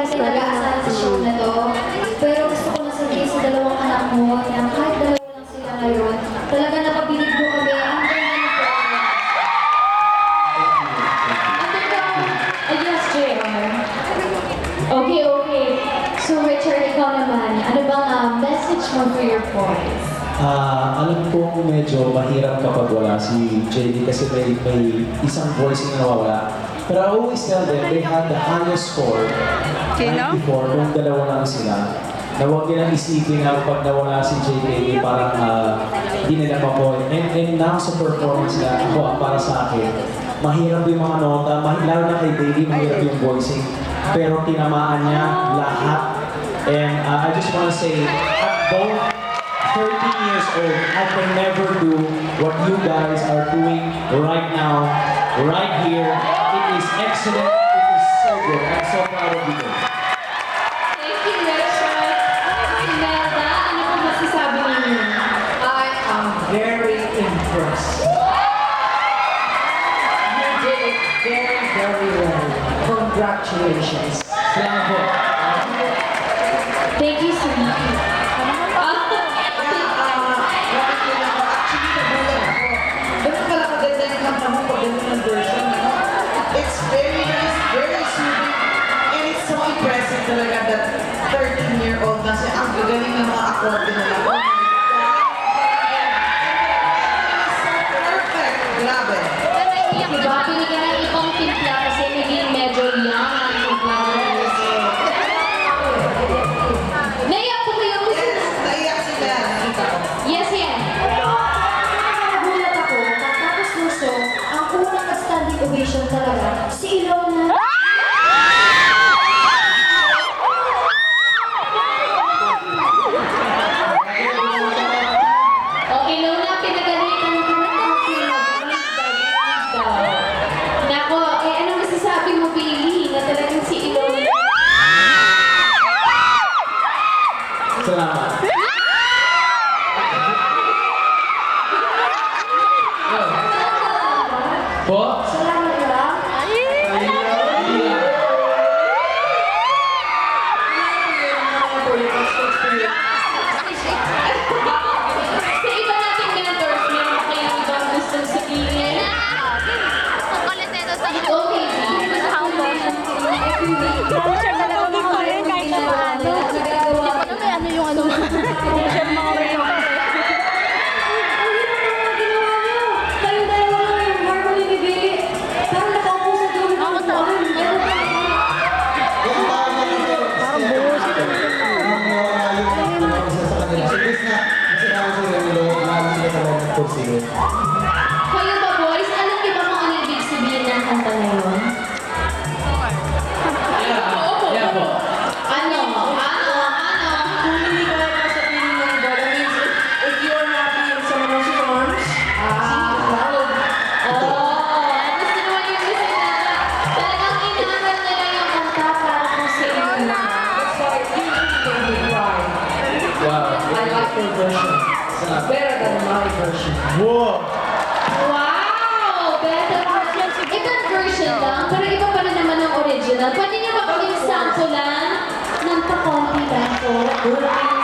kasi nag-aasahan sa show na to. Pero gusto ko na sabihin sa dalawang anak mo na kahit dalawa lang sila ngayon, talaga napabilib mo kami. Ang ganda na po. Ang ganda ko. Yes, JR. Okay, okay. So Richard, ikaw naman, ano bang message mo for your boys? Alam ko medyo mahirap kapag wala si JD kasi may isang voice na nawawala. But I always tell them they had the highest score 94 nung dalawa lang sila. Na huwag nilang isipin na pag nawala si JD parang hindi nila pa-point. And now sa performance na ako para sa akin, mahirap yung mga nota, lalo na kay Davey, mahirap yung voicing. Pero tinamaan niya lahat. And I just want to say, at both 13 years old, I can never do what you guys are doing right now, right here. It is excellent. It is so good. I'm so proud of you. Thank you, Richard. Imelda, ano po masasabi ninyo? I am very impressed. You did it very, very well. Congratulations. Salamat po. Thank you, sweetie. Ganun pala kaganda yung kanta mo pag ganun ang version, ano? It's very nice, very soothing, and it's so impressive talaga that 13-year-old kasi ang gagaling ng mga accordion nila. Oh my God! Perfect! Grabe! Diba, binigyan ng ibang timpla kasi naging medyo young ang timpla. Naiyak po kayo kasi Yes, naiyak sila. Nakita ko. yes, yan. Nagulat ako, pagkatapos ng show, ang unang nag-standing ovation talaga, si Ilona. O, Ilona, pinagalitan ko na ang pinag-read. Nako, ano masasabi mo, Billy, na talagang si Ilona? Salamat. Po? Salamat lang. Sa iba nating mentors, meron ba kayong ibang gustong sabihin? Okay, Kayong dalawa lang yung harmony ni Billy. Parang nakaupo sa dulo ng upuan. Kayo ba, boys? Alam niyo ba kung ano ibig sabihin ng kanta na yun? Yeah po. Ano? Kung hindi ko na sabihin ng iba, that means if you're happy in someone else's arms, Gusto naman yung gusto na. Talagang inaral nila yung kanta para kung sa inyo lang. that's why you made me cry. Wow. I like your version. Better than my version. Wow. Wow! Better version. Ibang version lang, pero iba pa rin naman ang original. Pwede niyo ba kaming sample lang ng pa-konti lang po?